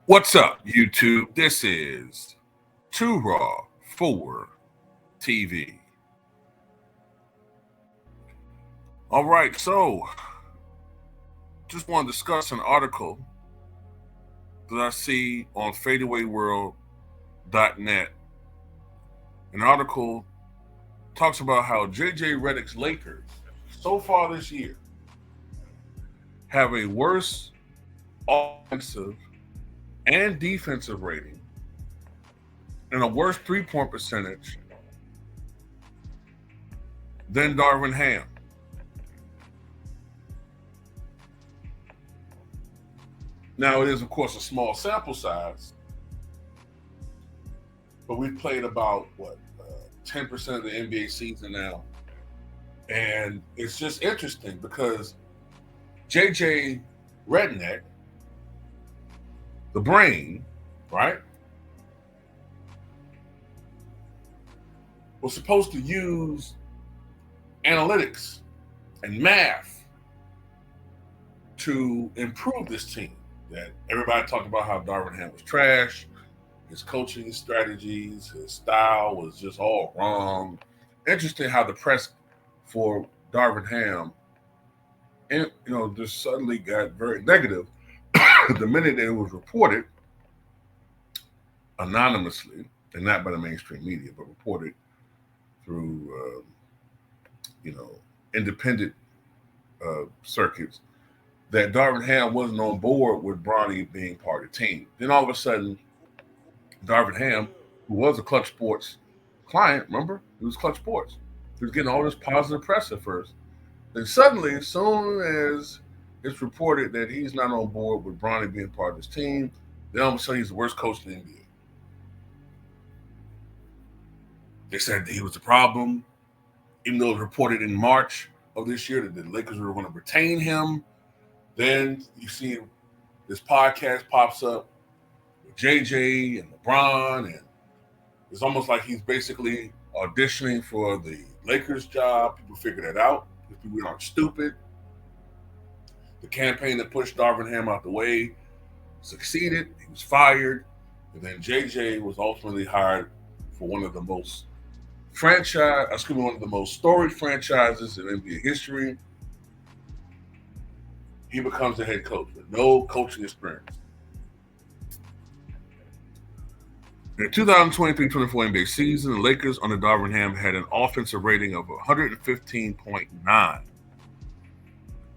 What's up, YouTube? This is Too Raw for TV. All right, so just want to discuss an article that I see on fadeawayworld.net. An article talks about how J.J. Redick's Lakers so far this year have a worse offensive and defensive rating and a worse three-point percentage than Darvin Ham. Now, it is, of course, a small sample size, but we've played about, 10% of the NBA season now. And it's just interesting because J.J. Redick, the brain, right, was supposed to use analytics and math to improve this team. That everybody talked about how Darvin Ham was trash, his coaching strategies, his style was just all wrong. Interesting how the press for Darvin Ham, just suddenly got very negative the minute it was reported anonymously, and not by the mainstream media, but reported through, independent circuits, that Darvin Ham wasn't on board with Bronny being part of the team. Then all of a sudden, Darvin Ham, who was a Clutch Sports client, remember? It was Clutch Sports. He was getting all this positive press at first. Then suddenly, as soon as it's reported that he's not on board with Bronny being part of his team, then all of a sudden he's the worst coach in the NBA. They said that he was the problem, even though it was reported in March of this year that the Lakers were going to retain him. Then you see this podcast pops up with JJ and LeBron, and it's almost like he's basically auditioning for the Lakers job. People figure that out. People aren't stupid. The campaign that pushed Darvin Ham out the way succeeded. He was fired. And then JJ was ultimately hired for one of the most storied franchises in NBA history. He becomes the head coach with no coaching experience. In the 2023-24 NBA season, the Lakers under Darvin Ham had an offensive rating of 115.9.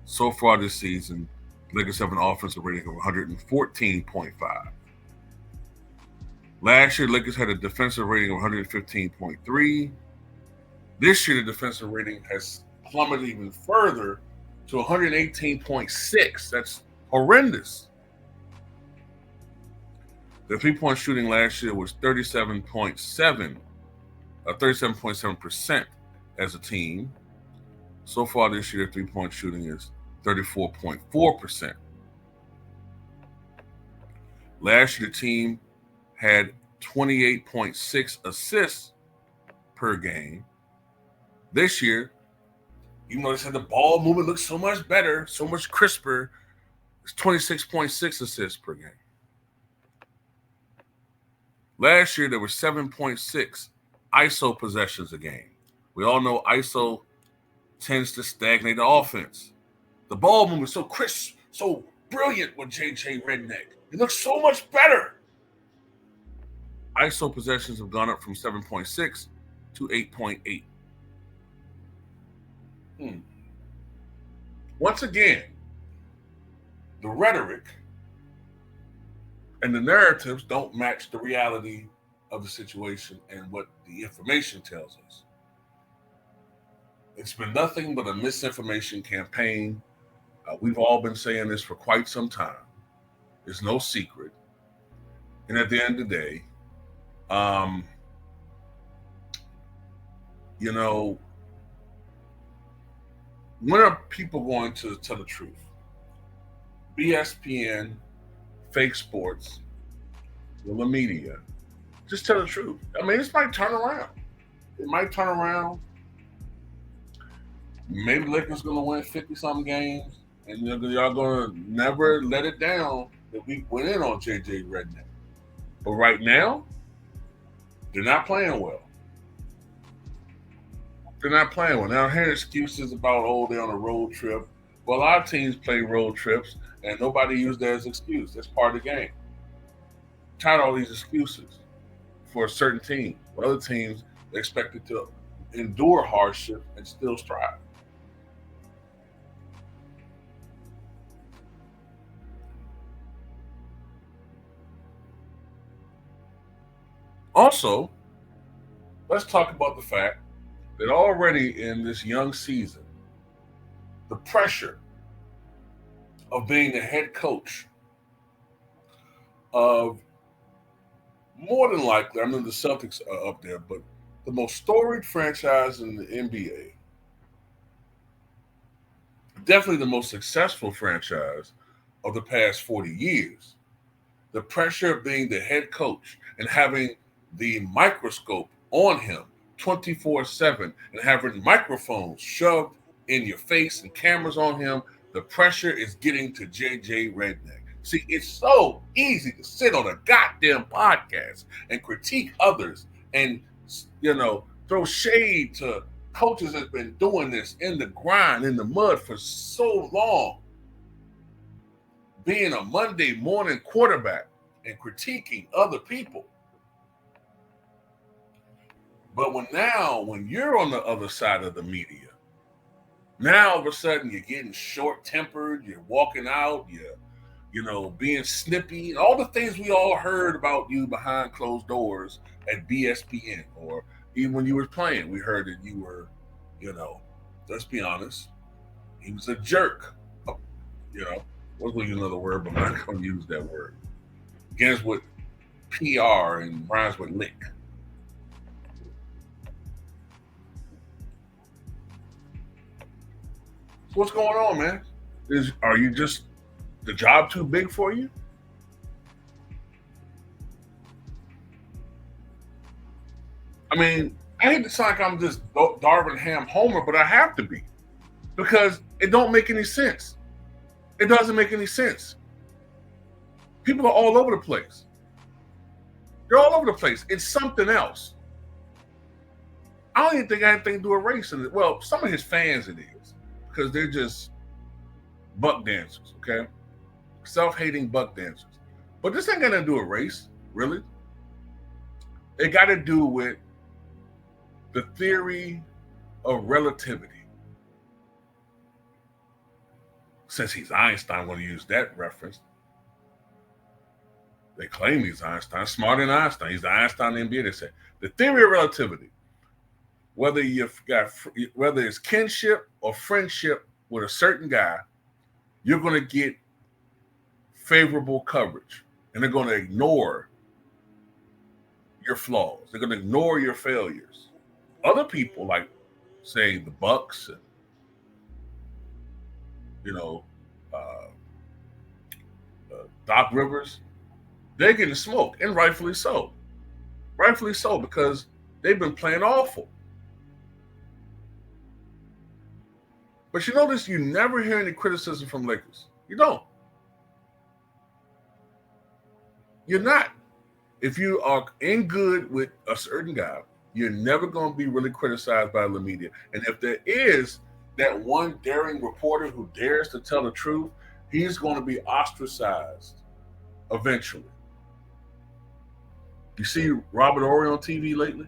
So far this season, the Lakers have an offensive rating of 114.5. Last year, the Lakers had a defensive rating of 115.3. This year, the defensive rating has plummeted even further to 118.6. That's horrendous. The three-point shooting last year was 37.7% as a team. So far this year, three-point shooting is 34.4%. Last year, the team had 28.6 assists per game. This year, even though they said the ball movement looks so much better, so much crisper, it's 26.6 assists per game. Last year, there were 7.6 ISO possessions a game. We all know ISO tends to stagnate the offense. The ball movement is so crisp, so brilliant with J.J. Redick. It looks so much better. ISO possessions have gone up from 7.6 to 8.8. Once again, the rhetoric and the narratives don't match the reality of the situation and what the information tells us. It's been nothing but a misinformation campaign. We've all been saying this for quite some time. It's no secret. And at the end of the day, when are people going to tell the truth? ESPN, fake sports, the media. Just tell the truth. I mean, this might turn around. It might turn around. Maybe the Lakers going to win 50-something games, and y'all going to never let it down that we went in on JJ Redneck. But right now, they're not playing well. They're not playing well. Now, hearing excuses about, oh, they're on a road trip. Well, a lot of teams play road trips, and nobody used that as an excuse. That's part of the game. I'm tired of all these excuses for a certain team. For other teams, they're expected to endure hardship and still strive. Also, let's talk about the fact that already in this young season, the pressure of being the head coach of, more than likely, I mean, the Celtics are up there, but the most storied franchise in the NBA, definitely the most successful franchise of the past 40 years. The pressure of being the head coach and having the microscope on him 24/7 and having microphones shoved in your face and cameras on him, the pressure is getting to JJ Redneck. See, it's so easy to sit on a goddamn podcast and critique others and, throw shade to coaches that's been doing this in the grind, in the mud for so long. Being a Monday morning quarterback and critiquing other people. But when you're on the other side of the media, now all of a sudden you're getting short-tempered, you're walking out, you're being snippy, all the things we all heard about you behind closed doors at BSPN, or even when you were playing, we heard that you were, let's be honest, he was a jerk. Wasn't going to use another word, but I'm not going to use that word. Begins with PR and rhymes with lick. So what's going on, man? Are you just the job too big for you? I mean, I hate to sound like I'm just Darvin Ham Homer, but I have to be because it don't make any sense. It doesn't make any sense. People are all over the place. They're all over the place. It's something else. I don't even think I have anything to do with race in it. Well, some of his fans it is because they're just buck dancers, okay? Self-hating buck dancers. But this ain't got to do with race, really. It got to do with the theory of relativity. Since he's Einstein, I'm going to use that reference. They claim he's Einstein, smarter than Einstein. He's the Einstein of the NBA. They say the theory of relativity. Whether it's kinship or friendship with a certain guy, you're going to get favorable coverage, and they're going to ignore your flaws. They're going to ignore your failures. Other people, like say the Bucks, and Doc Rivers, they're getting smoked, and rightfully so. Rightfully so, because they've been playing awful. But you notice you never hear any criticism from Lakers. You don't. You're not. If you are in good with a certain guy, you're never going to be really criticized by the media. And if there is that one daring reporter who dares to tell the truth, he's going to be ostracized eventually. You see Robert Horry on TV lately?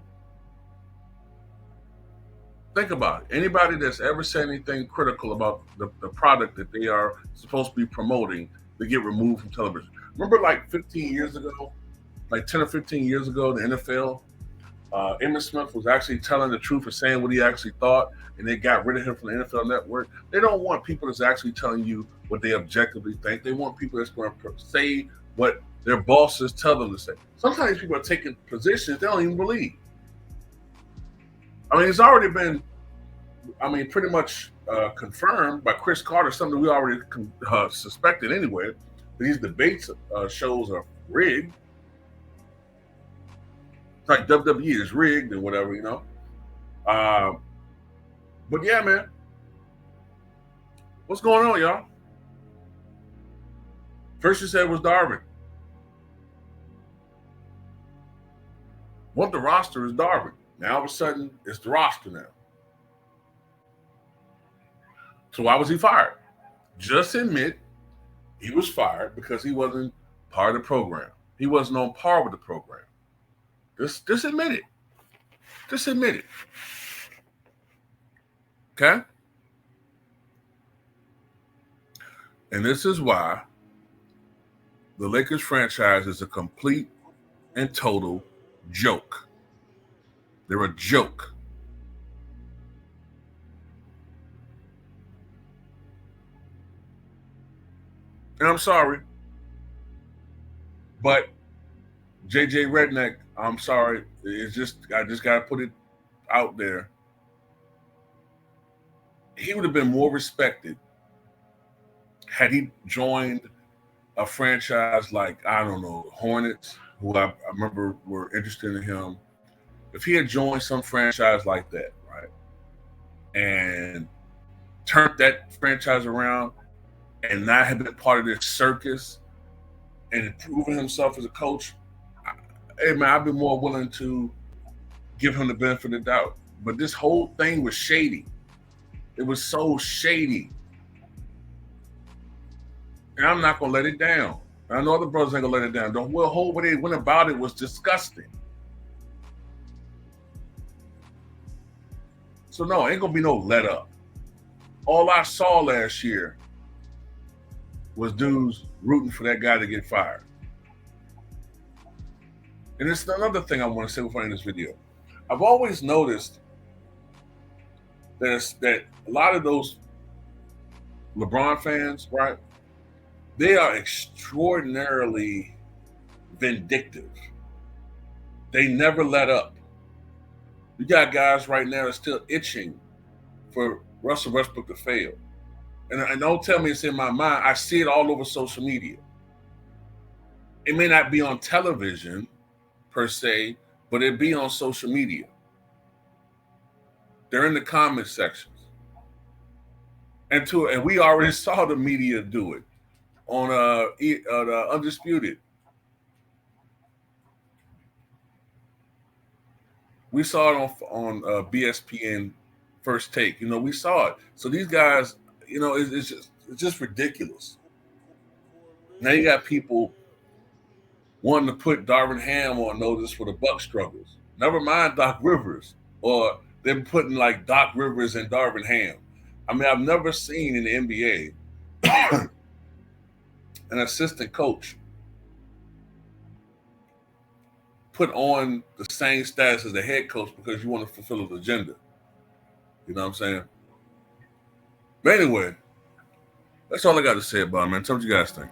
Think about it. Anybody that's ever said anything critical about the product that they are supposed to be promoting, they get removed from television. Remember like 15 years ago, like 10 or 15 years ago in the NFL, Emmitt Smith was actually telling the truth and saying what he actually thought, and they got rid of him from the NFL Network. They don't want people that's actually telling you what they objectively think. They want people that's going to say what their bosses tell them to say. Sometimes people are taking positions they don't even believe. I mean, it's already been, pretty much confirmed by Chris Carter, something we already suspected anyway. These debates shows are rigged. It's like WWE is rigged and whatever, But yeah, man. What's going on, y'all? First you said it was Darvin. What the roster is Darvin. Now all of a sudden it's the roster now. So why was he fired? Just admit he was fired because he wasn't part of the program. He wasn't on par with the program. Just admit it. Just admit it. Okay? And this is why the Lakers franchise is a complete and total joke. They're a joke. And I'm sorry, but JJ Redneck, I'm sorry. It's just I just gotta put it out there. He would have been more respected had he joined a franchise like, I don't know, Hornets, who I remember were interested in him. If he had joined some franchise like that, right, and turned that franchise around and not have been part of this circus and improving himself as a coach, hey man, I'd be more willing to give him the benefit of the doubt. But this whole thing was shady. It was so shady. And I'm not gonna let it down. I know other brothers ain't gonna let it down. The whole way they went about it was disgusting. So no, ain't gonna be no let up. All I saw last year was dudes rooting for that guy to get fired. And it's another thing I want to say before I end this video. I've always noticed that a lot of those LeBron fans, right, they are extraordinarily vindictive. They never let up. You got guys right now that's still itching for Russell Westbrook to fail. And don't tell me it's in my mind. I see it all over social media. It may not be on television per se, but it be on social media. They're in the comment sections. And we already saw the media do it on the Undisputed. We saw it on BSPN First Take. You know, we saw it. So these guys, you know, it's just ridiculous. Now you got people wanting to put Darvin Ham on notice for the Buck struggles. Never mind Doc Rivers, or they're putting like Doc Rivers and Darvin Ham. I mean, I've never seen in the NBA an assistant coach put on the same status as the head coach because you want to fulfill his agenda. You know what I'm saying? But anyway, that's all I got to say about it, man. Tell me what you guys think.